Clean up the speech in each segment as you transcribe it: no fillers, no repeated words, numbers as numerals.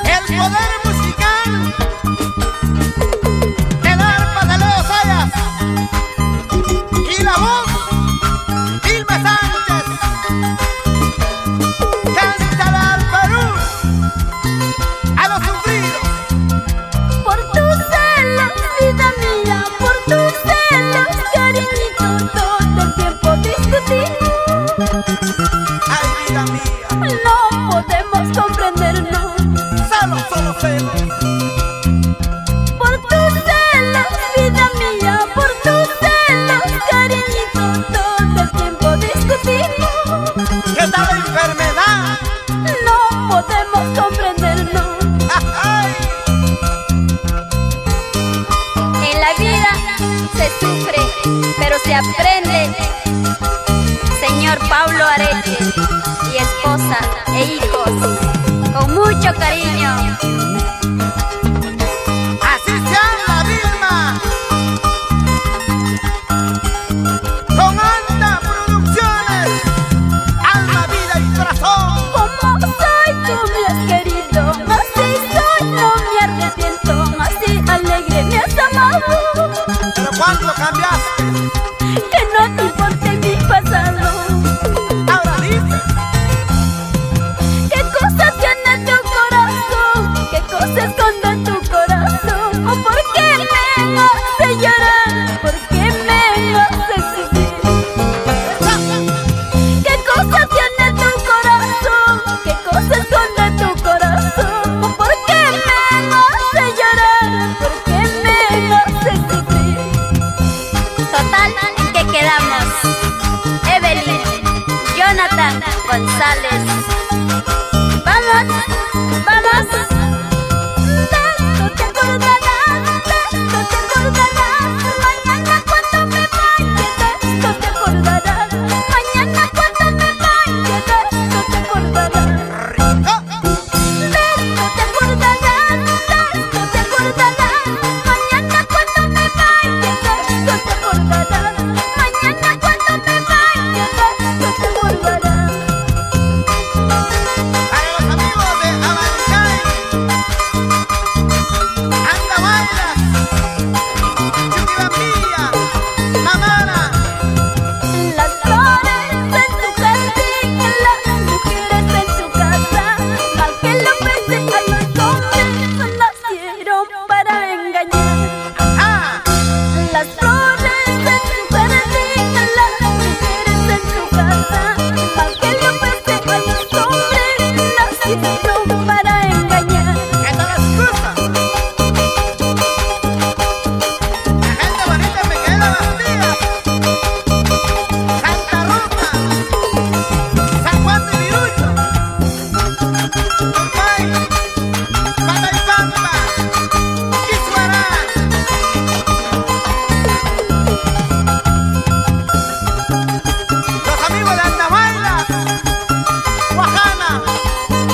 El poder musical del arpa de Leo Sayas y la voz Vilma Sánchez. Cántala al Perú, a los sufridos. Por tus celos, vida mía, por tus celos, cariñito, todo el tiempo discutimos. Ay, vida mía, No podemos comprendernos. solo celos. Por tus celos, vida mía, por tus celos, cariñito, todo el tiempo discutimos. ¿Qué tal la enfermedad? No podemos comprendernos. Ay, En la vida se sufre, pero se aprende. Señor Pablo Areche y esposa e hijos, con mucho cariño. así se habla, Vilma. Con Anda Producciones, alma, vida y corazón. Como soy, tú me has querido, así soy, no me arrepiento, así alegre me has amado. Pero cuánto cambiaste, Que no te importe mi pasado. ahora dices. ¿Qué cosa tiene tu corazón? ¿Qué cosa esconde tu corazón? ¿O por qué me hace llorar? ¿Por qué me hace sufrir? ¿Qué cosa tiene tu corazón? ¿Qué cosa esconde tu corazón? ¿O por qué me hace llorar? ¿Por qué me hace sufrir? Total, ¿en qué quedamos? Evelyn, Jonathan González. Vamos, vamos. De esto te acordarás, de esto te acordarás. Mañana cuando me vaya, de esto te acordarás. Mañana cuando me vaya, de esto te acordarás. De esto te acordarás, de esto te acordarás. Mañana cuando me vaya, de esto te acordarás. Mañana cuando me vaya, de esto te acordarás. Para los amigos de Abancay, Anda Bailas, Chuquibambilla, Mamana. Las flores en su jardín, las mujeres en su casa, al que lo ofrece a los hombres, nacieron para engañar. Ah, Las flores en su jardín, las mujeres en su casa, al que lo ofrece a los hombres, nacieron para engañar. esta es la excusa. La gente bonita me queda vacía. Santa Rosa, San Juan de Virucho, Turbay, Pataipampa, Quisuará. Los amigos de Andahuaylas, Guajana,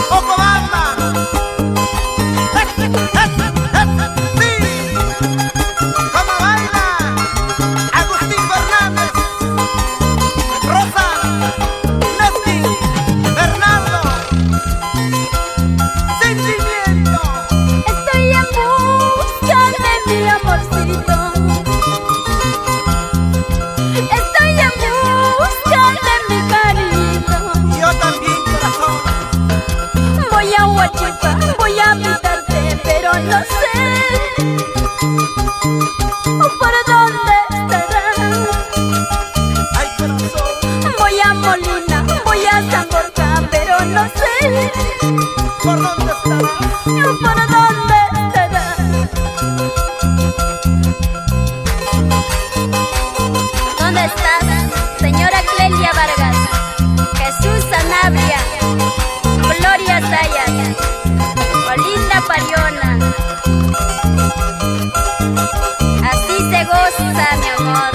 Ocobamba. Sí, como baila Agustín Fernández, Rosa, Nesky, Bernardo, Sentimiento. Estoy en busca de mi amorcito. Estoy en busca de mi cariño. Yo también, corazón. Voy a Huachipa, voy a visitarte, pero no sé por dónde estarás. Ay, corazón, Voy a Molina, voy a San Borja, pero no sé ¿por dónde estarás? por dónde estarás. ¿Dónde estás, señora Clelia Vargas, Jesús Sanabria, Gloria Sayas, Olinda Pariona? Así se goza, mi amor.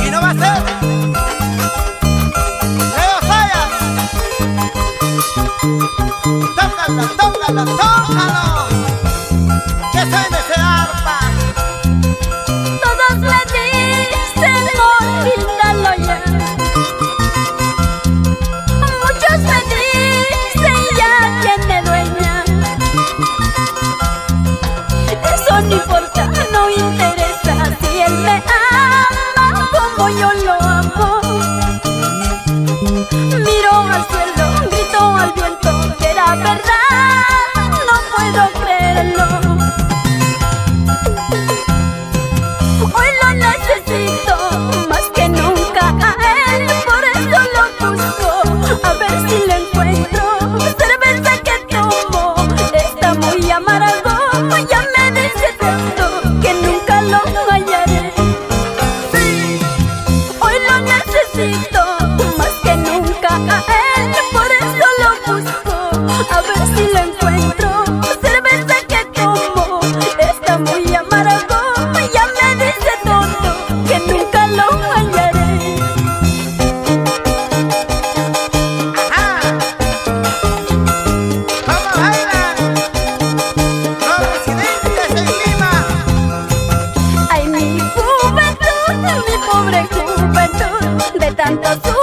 Y no va a ser. necesito más que nunca a él, por eso lo busco, a ver si lo encuentro. Cerveza que tomo está muy amargo, ya me dice tanto que nunca lo hallaré. Hoy lo necesito más que nunca a él, por eso lo busco, a ver si lo encuentro. Cerveza que tomo está muy amargo, ya me dice todo que nunca lo hallaré. Ajá. ¿Cómo bailan los residentes en Lima? Ay, mi juventud, mi pobre juventud, de tanto sufrir.